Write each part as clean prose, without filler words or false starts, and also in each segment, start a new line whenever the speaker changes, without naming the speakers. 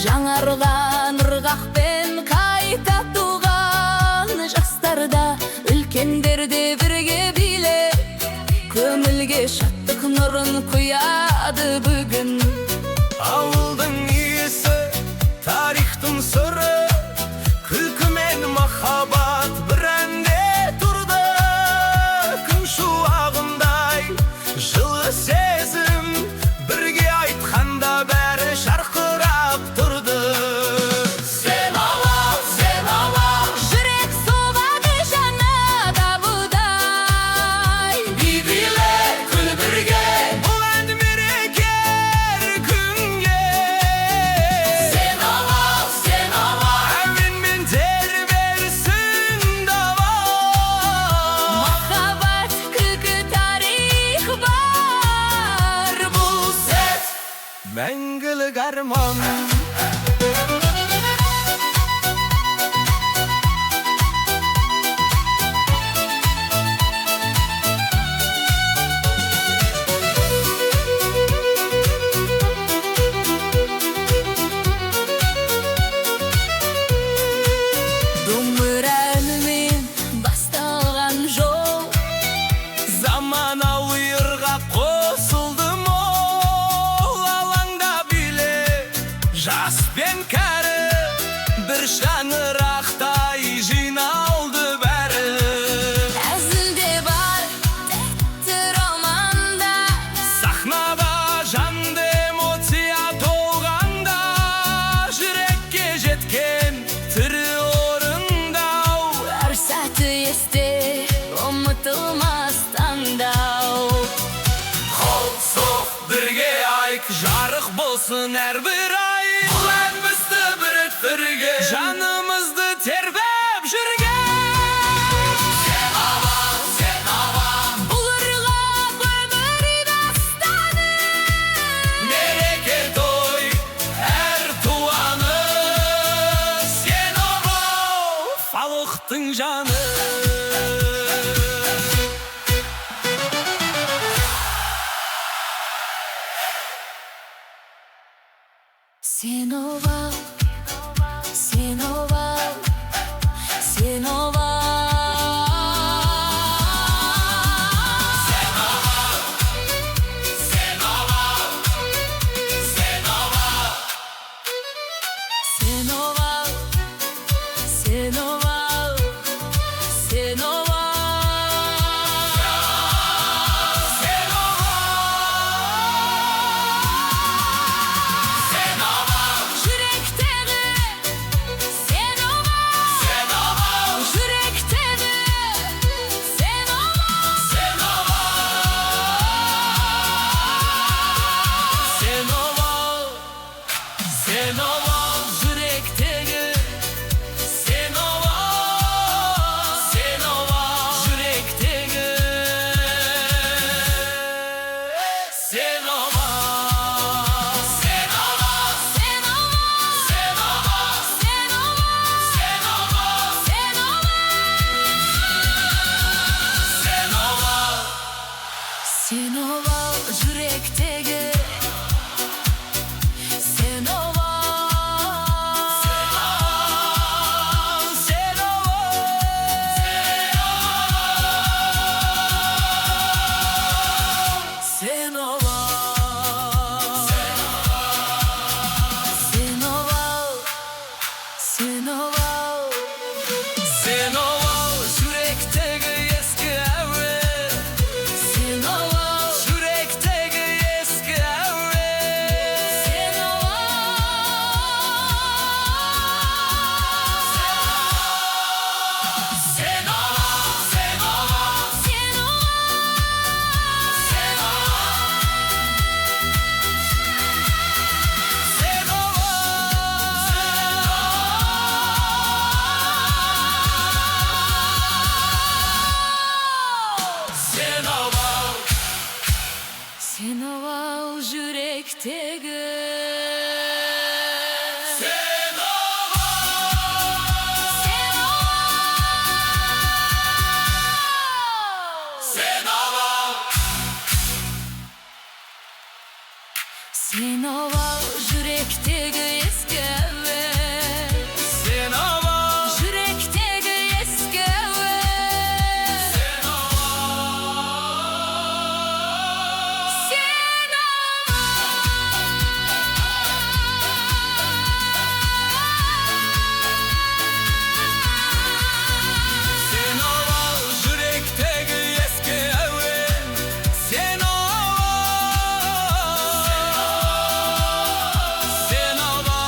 Жаңарған ырғақпен қайта туған жастарда, үлкендерде бірге билеп, көңілге шаттық нұрын құяды бүгін.
Ауылдың иесі, тарихтың сыры, күлкі мен махаббат бір әнде тұрды. Күн шуағындай жылы сезім, бірге айтқанда бәрі шарқырап тұрды.
Сен алау, жүрек соғады жаны дабылдай.
Би билеп күл бірге, бұл ән мерекер күнге.
Сен алау,
әуенмен тербелсін дала.
махаббат, күлкі, тарих бар. Бұл сәт
Мәңгілік арман.
домбыра үнімен басталған жол,
Заманауи ырғақ қосылды мол. Алаңда биле жас пен кәрі, бір шаңырақтай жиналды бәрі.
әзілде бар тәтті романда,
Сахнада жанды эмоция толғанда, жүрекке жеткен тірі орындау.
әр сәті есте ұмытылмас таңдау.
Қол соқ бірге айк, жарық болсын әрбір ай. Бұл ән бізді біріктірген, жанымызды тербеп жүрген. Сен алаң,
Бұл ырғақ өмір дастаны,
мереке той, әр туаны. Сен алаң, халықтың жаны.
сен овал, сен овал, сен овал. Сен овал, сен овал, сен овал. Жүректегі сен овал, жүректегі сен овал.
Сен овал, сен овал, жүректегі сен овал. Сен овал, жүректегі сен овал.
Сен овал, сен овал, сен овал, сен овал. Сен овал, жүректегі сен овал.
Сен овал,
Сен овал, сен овал, сен овал.
сен овал, жүректегі ескі әуен.
Сен овал, Sen ova yürektegi
Sen ova,
Sen ova
sen ova,
Sen ova yürektegi eski heves
sen ova,
Yürektegi eski heves
sen ova,
Sen ova
sen ova, yürektegi eski heves. Sen ova, sen ova,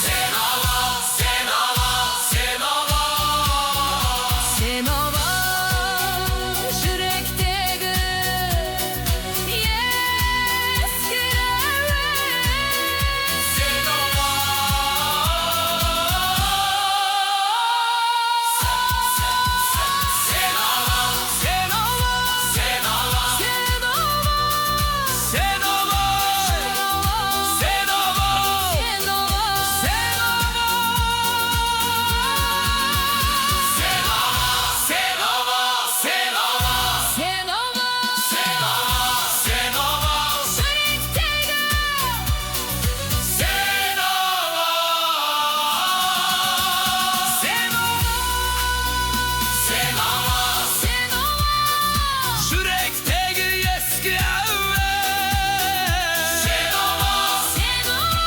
sen ova, sen ova, sen ova.
Sen ova yürektegi eski heves
Sen ova, sen ova, sen ova, sen ova,
Sen ova
sen ova, sen ova,
Sen ova
sen ova, sen ova,
Sen ova
sen ova, sen ova,
yürektegi
sen ova, sen ova, sen ova,
Sen ova
yürektegi eski heves. Sen ova,
Sen ova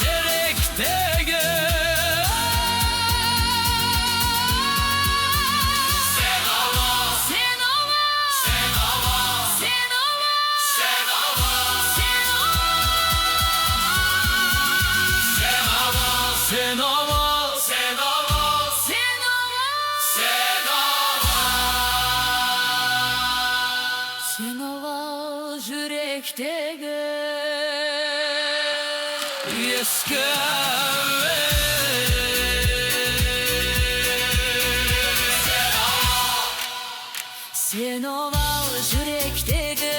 yürektegi sen ova,
Sen ova
sen ova,
Sen ova
sen ova,
Sen ova
sen ova, sen ova, sen ova,
Sen ova
sen ova.
Sen ova yürektegi
Eski heves.
Sen ova yürektegi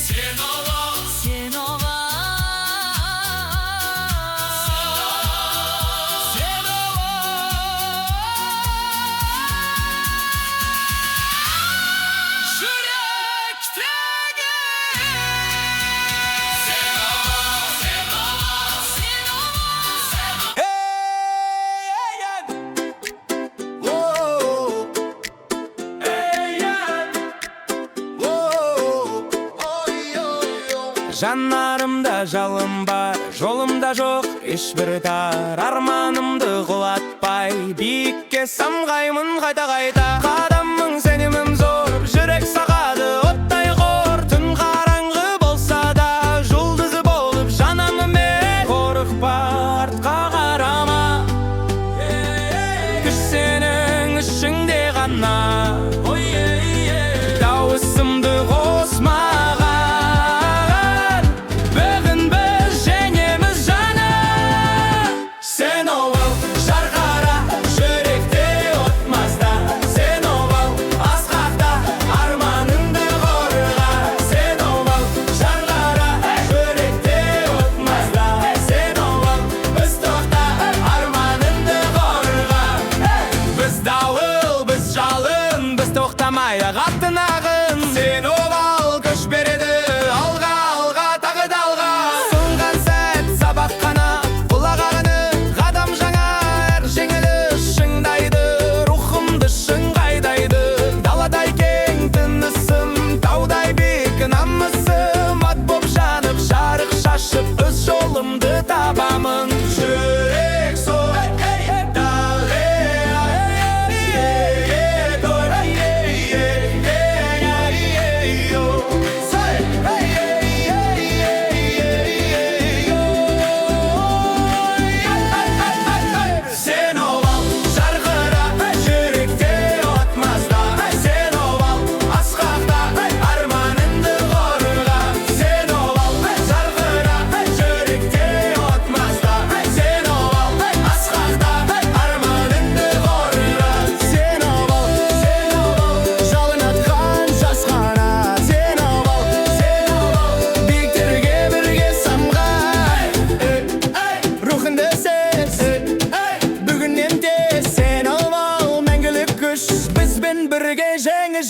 Sen ova,
Sen ova
sen ova, yürektegi sen ova, sen ova,
Sen ova
Жанарымда жалын бар, жолымда жоқ ешбір тар. Арманымды құлатпай, биікке самғаймын қайта-қайта. Қадамың сенімім зор, жүрек сағады оттай қор. Түн қараңғы болса да, жұлдызы болып жанамын мен. Қорықпа, артқа қарама, күш сенің ішіңде ғана. Дауысымды қосмаған, бүгін біз женеміз жаны. Сен ол жарқыра, жүректе от мазда. Сен ол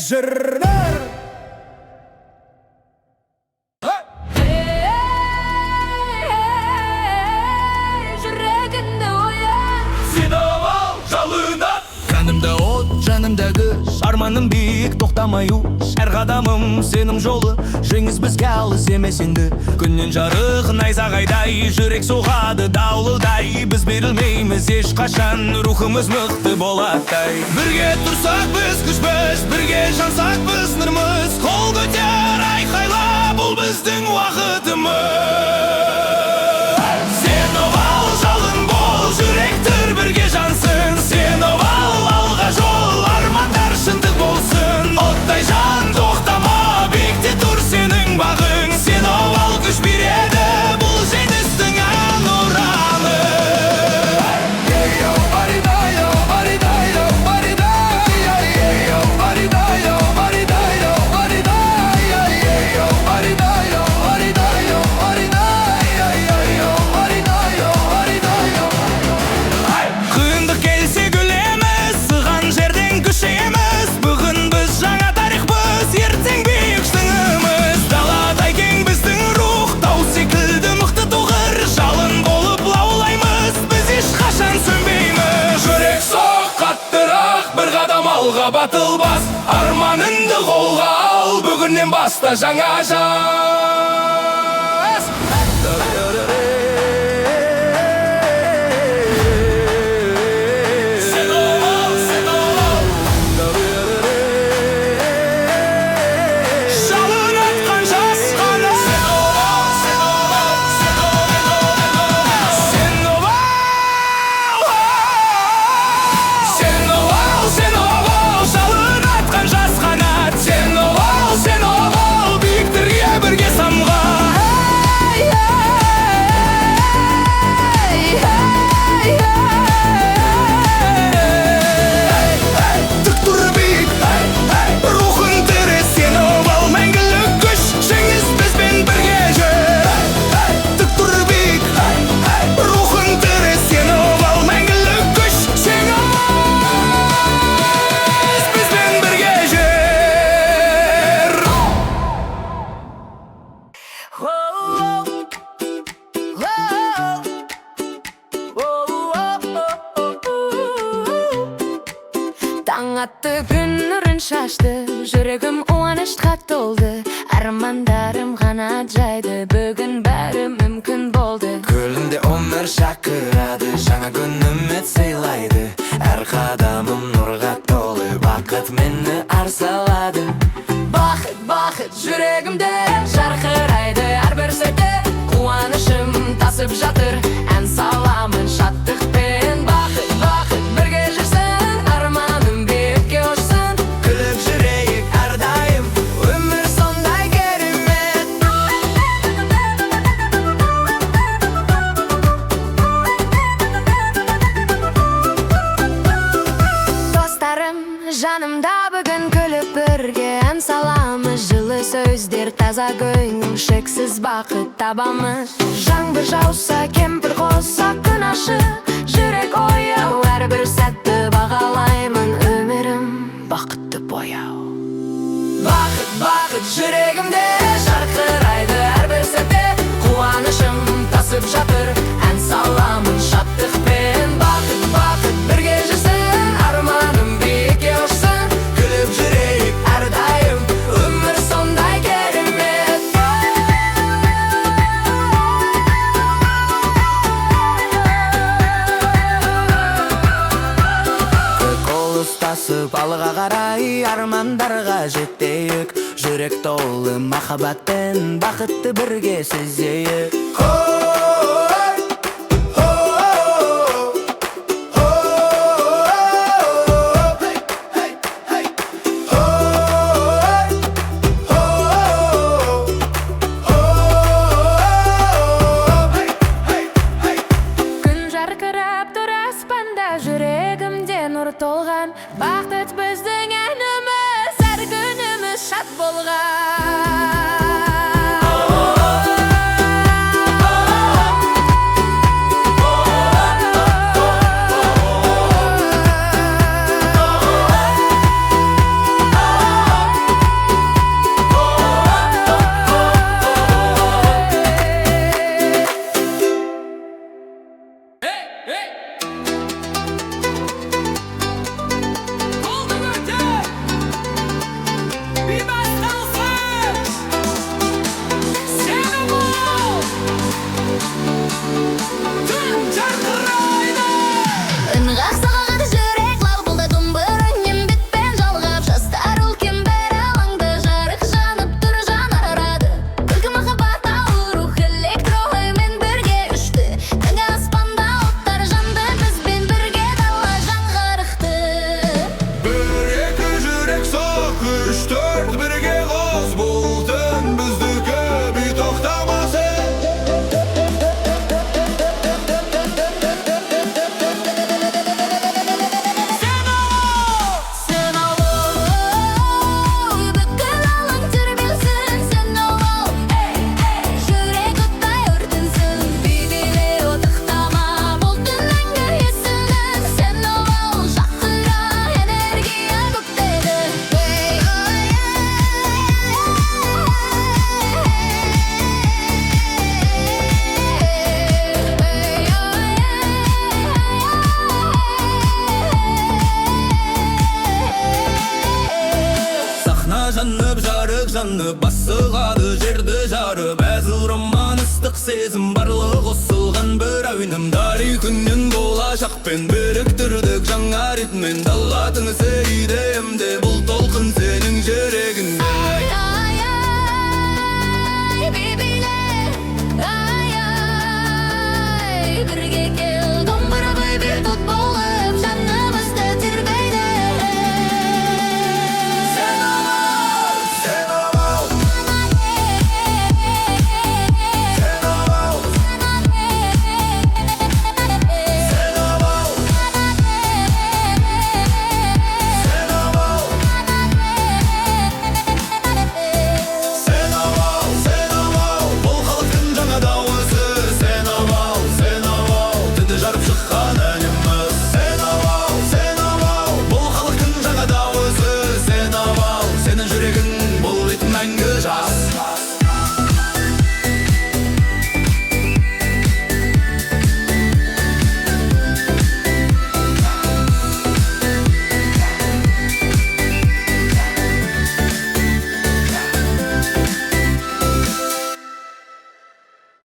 жырлар.
Жүрегіңді оян,
Сен ал жалына.
Жанымда от, жанымда күш, арманым биік, тоқтамай уш. Әр қадамым сенің жолы, жеңіс бізге алыс емес енді. Күннен жарық найзағайдай, жүрек соғады даулыдай. Біз берілмейміз ешқашан, рухымыз мықты болаттай. Бірге тұрсақ біз күшпіз, бірге жансақ біз нұрмыз. Қол көтер айқайла, бұл біздің уақытымыз. Сен овал жалын бол, жүректер бірге жансын. Сен овал алға жол, армандар шындық болсын. Оттай жан тоқтама, биікте тұр сенің бағың. Сен овал күш береді, бұл жеңістің әнұраны. Қиындық келсе күлеміз, сыған жерден күшейміз. Бүгін біз жаңа тарихпыз, ертең биік шыңымыз. Даладай кең біздің рух, тау секілді мықты тұғыр. Жалын болып лаулаймыз, біз ешқашан сөнбейміз. Жүрек соқ қаттырақ, бір қадам алға батыл бас. Арманыңды қолға ал, бүгіннен баста жаңа жас.
Сен овал, сен овал.
Жалын атқан жас қана.
Сен овал, сен овал, сен овал.
Сен овал, сен овал, сен овал, жалын атқан жас қанат. Сен овал, биіктерге бірге самға. Тік тұр биік, рухың тірі. Сен овал, мәңгілік күш, жеңіс бізбен бірге жүр. Тік тұр биік, рухың тірі. Сен овал, мәңгілік күш, жеңіс бізбен бірге жүр.
таң атты, күн нұрын шашты, жүрегім қуанышқа толды. Армандарым қанат жайды, бүгін бәрі мүмкін болды.
Көлінде өмір шақырады, жаңа күн үміт сыйлайды. Әр қадамым нұрға толы, бақыт мені арсалады.
Бақыт, бақыт жүрегімде жарқырайды, әрбір сәтте қуанышым тасып жатыр. Ән саламын шаттықпен, бақыт, бақыт бірге жүрсін, арманым биікке ұшсын.
Күліп жүрейік әрдайым, өмір сондай керемет.
Достарым жанымда бүгін күліп бірге ән саламыз. Жылы сөздер, таза көңіл, шексіз бақыт табамыз. Жаңбыр жауса, кемпір қосса, күн ашық, жүрек ояу. Әрбір сәтті бағалаймын, өмірім бақытты бояу. Бақыт, бақыт жүрегімде жарқырайды, әрбір сәтте қуанышым тасып жатыр. Ән саламын шаттықпен, бақыт, бақыт бірге жүрсін, арманым биікке ұшсын.
Күліп жүрейік
Әрдайым өмір сондай керемет.
қол ұстасып алға қарай, армандарға жетейік. Жүрек толы махаббатпен, бақытты бірге сезейік.
Күн жарқырап тұр аспанда, жүрегімде нұр толған. Бақыт біздің әніміз, әр күніміз шат болған.
жаны басығады жерді жарып әзір роман ыстық сезім барлық қосылған бір әуенім тарихыңнен болашақпен біріктірдік жаңа ритмен дала тынысы идея